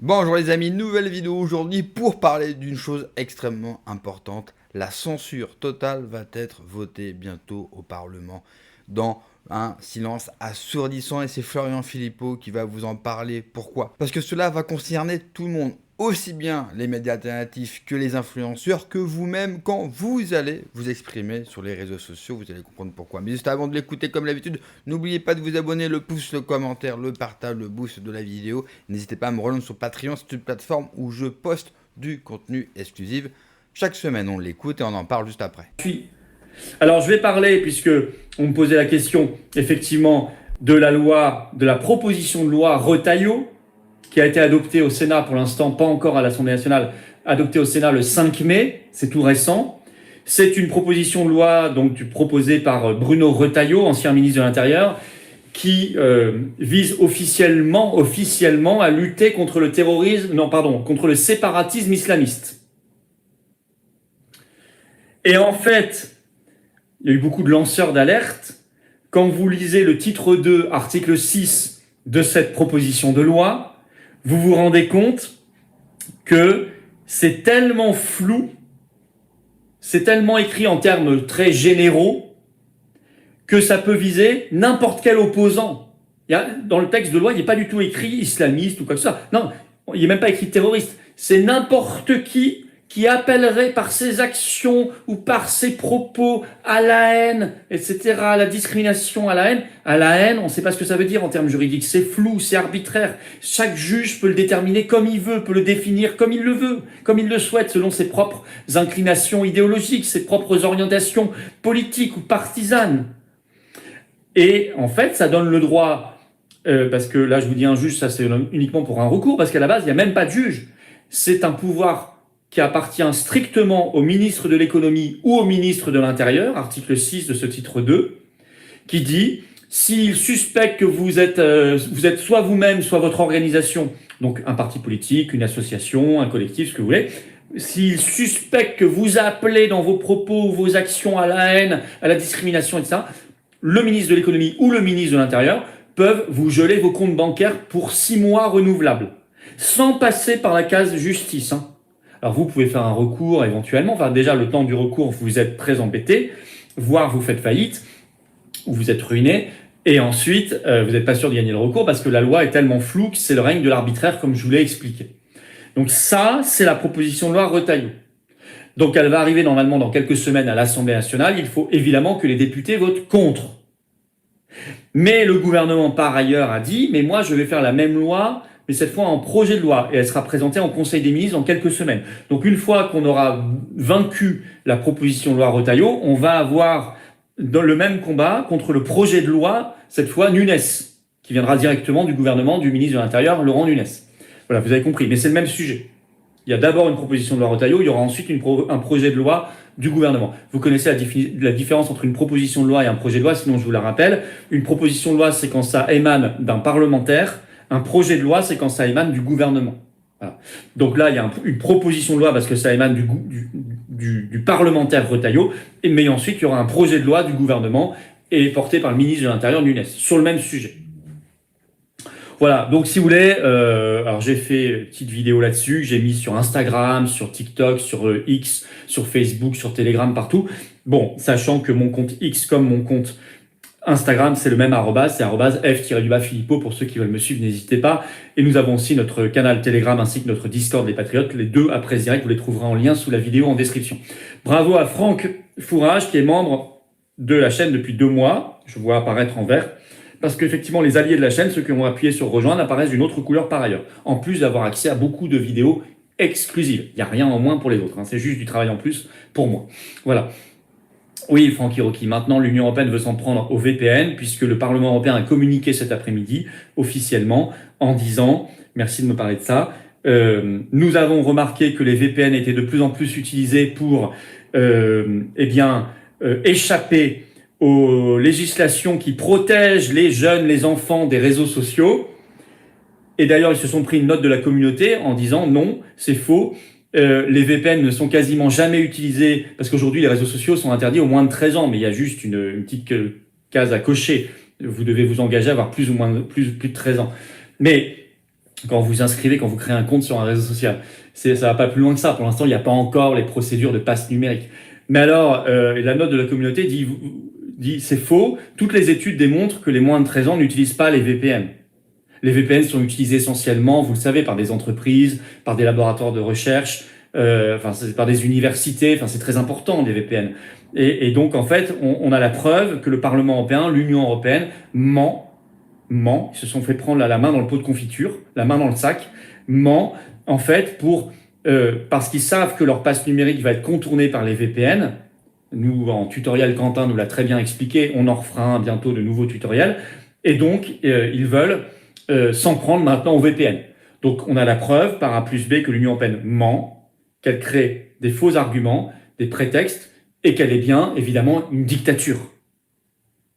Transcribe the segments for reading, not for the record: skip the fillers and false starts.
Bonjour les amis, nouvelle vidéo aujourd'hui pour parler d'une chose extrêmement importante. La censure totale va être votée bientôt au Parlement dans un silence assourdissant et c'est Florian Philippot qui va vous en parler. Pourquoi? Parce que cela va concerner tout le monde, aussi bien les médias alternatifs que les influenceurs, que vous-même quand vous allez vous exprimer sur les réseaux sociaux, vous allez comprendre pourquoi. Mais juste avant de l'écouter comme d'habitude, n'oubliez pas de vous abonner, le pouce, le commentaire, le partage, le boost de la vidéo. N'hésitez pas à me rejoindre sur Patreon, c'est une plateforme où je poste du contenu exclusif. Chaque semaine on l'écoute et on en parle juste après. Alors je vais parler, puisque on me posait la question effectivement de la loi, de la proposition de loi Retailleau, qui a été adoptée au Sénat pour l'instant, pas encore à l'Assemblée nationale, adoptée au Sénat le 5 mai, c'est tout récent. C'est une proposition de loi donc proposée par Bruno Retailleau, ancien ministre de l'Intérieur, qui vise officiellement à lutter contre le terrorisme, contre le séparatisme islamiste. Et en fait, il y a eu beaucoup de lanceurs d'alerte. Quand vous lisez le titre 2, article 6 de cette proposition de loi, vous vous rendez compte que c'est tellement flou, c'est tellement écrit en termes très généraux, que ça peut viser n'importe quel opposant. Dans le texte de loi, il n'est pas du tout écrit islamiste ou quoi que ce soit. Non, il n'est même pas écrit terroriste. C'est n'importe qui appellerait par ses actions ou par ses propos à la haine, etc., à la discrimination, à la haine. À la haine, on ne sait pas ce que ça veut dire en termes juridiques. C'est flou, c'est arbitraire. Chaque juge peut le déterminer comme il veut, peut le définir comme il le veut, comme il le souhaite, selon ses propres inclinations idéologiques, ses propres orientations politiques ou partisanes. Et en fait, ça donne le droit, parce que là, je vous dis un juge, ça c'est uniquement pour un recours, parce qu'à la base, il n'y a même pas de juge. C'est un pouvoir qui appartient strictement au ministre de l'économie ou au ministre de l'Intérieur, article 6 de ce titre 2, qui dit, s'il suspecte que vous êtes soit vous-même, soit votre organisation, donc un parti politique, une association, un collectif, ce que vous voulez, s'il suspecte que vous appelez dans vos propos ou vos actions à la haine, à la discrimination, etc., le ministre de l'économie ou le ministre de l'Intérieur peuvent vous geler vos comptes bancaires pour 6 mois renouvelables, sans passer par la case justice, hein. Alors vous pouvez faire un recours éventuellement, enfin déjà le temps du recours vous êtes très embêté, voire vous faites faillite, ou vous êtes ruiné, et ensuite vous n'êtes pas sûr de gagner le recours parce que la loi est tellement floue que c'est le règne de l'arbitraire comme je vous l'ai expliqué. Donc ça, c'est la proposition de loi Retailleau. Donc elle va arriver normalement dans quelques semaines à l'Assemblée nationale, il faut évidemment que les députés votent contre. Mais le gouvernement par ailleurs a dit, mais moi je vais faire la même loi, mais cette fois en projet de loi, et elle sera présentée en Conseil des ministres dans quelques semaines. Donc une fois qu'on aura vaincu la proposition de loi Retailleau, on va avoir dans le même combat contre le projet de loi, cette fois Nunes, qui viendra directement du gouvernement du ministre de l'Intérieur, Laurent Nunes. Voilà, vous avez compris, mais c'est le même sujet. Il y a d'abord une proposition de loi Retailleau, il y aura ensuite un projet de loi du gouvernement. Vous connaissez la différence entre une proposition de loi et un projet de loi, sinon je vous la rappelle. Une proposition de loi, c'est quand ça émane d'un parlementaire. Un projet de loi, c'est quand ça émane du gouvernement. Voilà. Donc là, il y a une proposition de loi parce que ça émane du parlementaire Retailleau, mais ensuite, il y aura un projet de loi du gouvernement et porté par le ministre de l'Intérieur, Nunes, sur le même sujet. Voilà, donc si vous voulez, alors j'ai fait une petite vidéo là-dessus, j'ai mis sur Instagram, sur TikTok, sur X, sur Facebook, sur Telegram, partout. Bon, sachant que mon compte X comme mon compte Instagram, c'est le même arrobas, c'est @f-Philippot pour ceux qui veulent me suivre, n'hésitez pas. Et nous avons aussi notre canal Telegram ainsi que notre Discord des Patriotes, les deux après direct, vous les trouverez en lien sous la vidéo en description. Bravo à Franck Fourage qui est membre de la chaîne depuis 2 mois, je vois apparaître en vert, parce qu'effectivement les alliés de la chaîne, ceux qui ont appuyé sur rejoindre, apparaissent d'une autre couleur par ailleurs, en plus d'avoir accès à beaucoup de vidéos exclusives. Il n'y a rien en moins pour les autres, hein. C'est juste du travail en plus pour moi. Voilà. Oui, Francky Rocky, maintenant l'Union européenne veut s'en prendre au VPN puisque le Parlement européen a communiqué cet après-midi officiellement en disant, merci de me parler de ça, nous avons remarqué que les VPN étaient de plus en plus utilisés pour échapper aux législations qui protègent les jeunes, les enfants des réseaux sociaux. Et d'ailleurs, ils se sont pris une note de la communauté en disant non, c'est faux. Les VPN ne sont quasiment jamais utilisés parce qu'aujourd'hui les réseaux sociaux sont interdits aux moins de 13 ans, mais il y a juste une petite case à cocher. Vous devez vous engager à avoir plus de 13 ans. Mais quand vous inscrivez, quand vous créez un compte sur un réseau social. Ça va pas plus loin que ça. Pour l'instant, il n'y a pas encore les procédures de passe numérique. Mais alors, la note de la communauté dit c'est faux. Toutes les études démontrent que les moins de 13 ans n'utilisent pas les VPN. Les VPN sont utilisés essentiellement, vous le savez, par des entreprises, par des laboratoires de recherche, par des universités. Enfin, c'est très important, les VPN. Et donc, en fait, on a la preuve que le Parlement européen, l'Union européenne, ment, ils se sont fait prendre la main dans le pot de confiture, la main dans le sac, ment, en fait, parce qu'ils savent que leur passe numérique va être contourné par les VPN. Nous, en tutoriel, Quentin nous l'a très bien expliqué, on en refera un bientôt de nouveaux tutoriels. Et donc, ils veulent s'en prendre maintenant au VPN. Donc, on a la preuve, par A plus B, que l'Union européenne ment, qu'elle crée des faux arguments, des prétextes, et qu'elle est bien, évidemment, une dictature.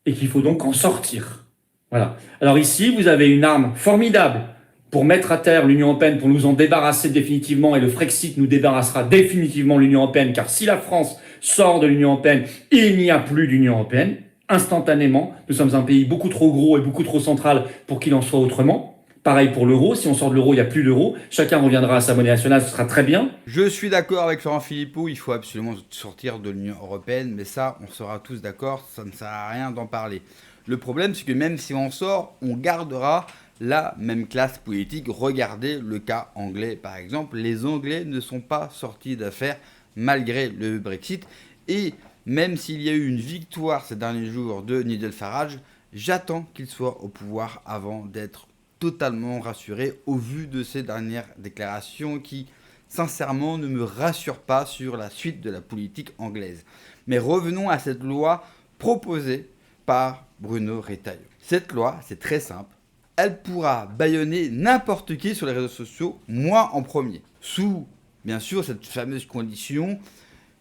Et qu'il faut donc en sortir. Voilà. Alors ici, vous avez une arme formidable pour mettre à terre l'Union européenne, pour nous en débarrasser définitivement, et le Frexit nous débarrassera définitivement de l'Union européenne, car si la France sort de l'Union européenne, il n'y a plus d'Union européenne, instantanément. Nous sommes un pays beaucoup trop gros et beaucoup trop central pour qu'il en soit autrement. Pareil pour l'euro, si on sort de l'euro, il n'y a plus d'euro, chacun reviendra à sa monnaie nationale, ce sera très bien. Je suis d'accord avec Florent Philippot, il faut absolument sortir de l'Union européenne, mais ça, on sera tous d'accord, ça ne sert à rien d'en parler. Le problème, c'est que même si on sort, on gardera la même classe politique. Regardez le cas anglais, par exemple. Les Anglais ne sont pas sortis d'affaire malgré le Brexit. Et même s'il y a eu une victoire ces derniers jours de Nigel Farage, j'attends qu'il soit au pouvoir avant d'être totalement rassuré au vu de ces dernières déclarations qui, sincèrement, ne me rassurent pas sur la suite de la politique anglaise. Mais revenons à cette loi proposée par Bruno Retailleau. Cette loi, c'est très simple. Elle pourra bâillonner n'importe qui sur les réseaux sociaux, moi en premier. Sous, bien sûr, cette fameuse condition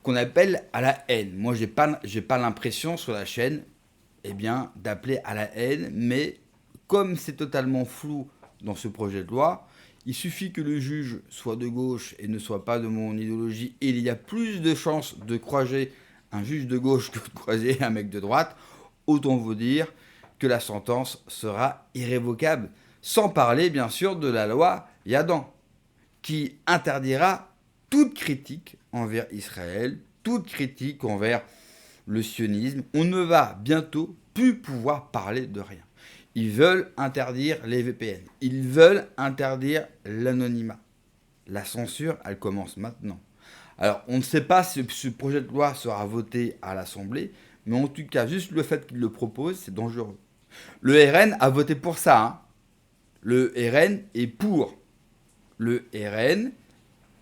qu'on appelle à la haine. Moi, j'ai pas l'impression sur la chaîne, d'appeler à la haine, mais comme c'est totalement flou dans ce projet de loi, il suffit que le juge soit de gauche et ne soit pas de mon idéologie, et il y a plus de chances de croiser un juge de gauche que de croiser un mec de droite. Autant vous dire que la sentence sera irrévocable. Sans parler, bien sûr, de la loi Yadan, qui interdira toute critique envers Israël, toute critique envers le sionisme. On ne va bientôt plus pouvoir parler de rien. Ils veulent interdire les VPN. Ils veulent interdire l'anonymat. La censure, elle commence maintenant. Alors, on ne sait pas si ce projet de loi sera voté à l'Assemblée, mais en tout cas, juste le fait qu'il le propose, c'est dangereux. Le RN a voté pour ça. Hein. Le RN est pour. Le RN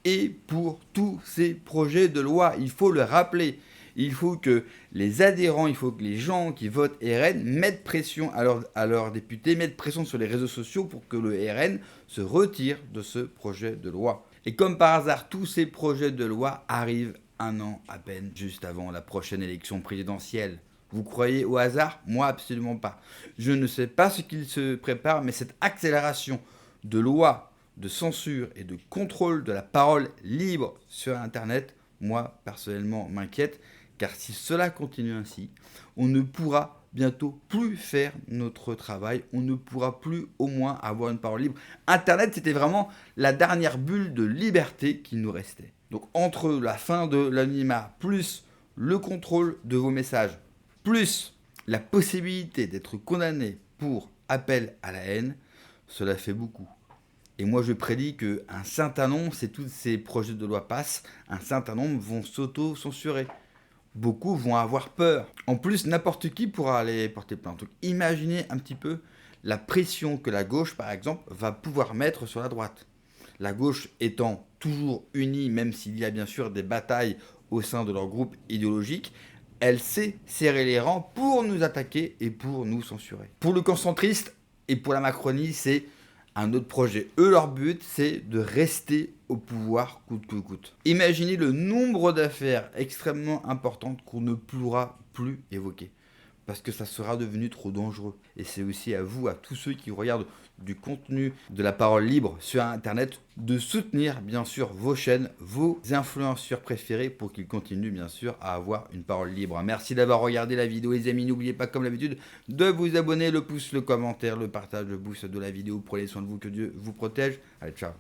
est pour tous ces projets de loi. Il faut le rappeler. Il faut que les adhérents, il faut que les gens qui votent RN mettent pression à leurs députés, mettent pression sur les réseaux sociaux pour que le RN se retire de ce projet de loi. Et comme par hasard, tous ces projets de loi arrivent un an à peine juste avant la prochaine élection présidentielle. Vous croyez au hasard? Moi, absolument pas. Je ne sais pas ce qu'il se prépare, mais cette accélération de lois, de censure et de contrôle de la parole libre sur Internet, moi, personnellement, m'inquiète. Car si cela continue ainsi, on ne pourra bientôt plus faire notre travail, on ne pourra plus au moins avoir une parole libre. Internet, c'était vraiment la dernière bulle de liberté qui nous restait. Donc entre la fin de l'anonymat, plus le contrôle de vos messages, plus la possibilité d'être condamné pour appel à la haine, cela fait beaucoup. Et moi, je prédis qu'un certain nombre, si tous ces projets de loi passent, un certain nombre vont s'auto-censurer. Beaucoup vont avoir peur. En plus, n'importe qui pourra aller porter plainte. Donc imaginez un petit peu la pression que la gauche, par exemple, va pouvoir mettre sur la droite. La gauche étant toujours unie, même s'il y a bien sûr des batailles au sein de leur groupe idéologique, elle sait serrer les rangs pour nous attaquer et pour nous censurer. Pour le camp centriste et pour la Macronie, c'est un autre projet. Eux, leur but, c'est de rester au pouvoir coûte que coûte. Imaginez le nombre d'affaires extrêmement importantes qu'on ne pourra plus évoquer. Parce que ça sera devenu trop dangereux. Et c'est aussi à vous, à tous ceux qui regardent du contenu de la parole libre sur Internet, de soutenir bien sûr vos chaînes, vos influenceurs préférés pour qu'ils continuent bien sûr à avoir une parole libre. Merci d'avoir regardé la vidéo les amis, n'oubliez pas comme d'habitude de vous abonner, le pouce, le commentaire, le partage, le boost de la vidéo. Prenez soin de vous, que Dieu vous protège. Allez, ciao.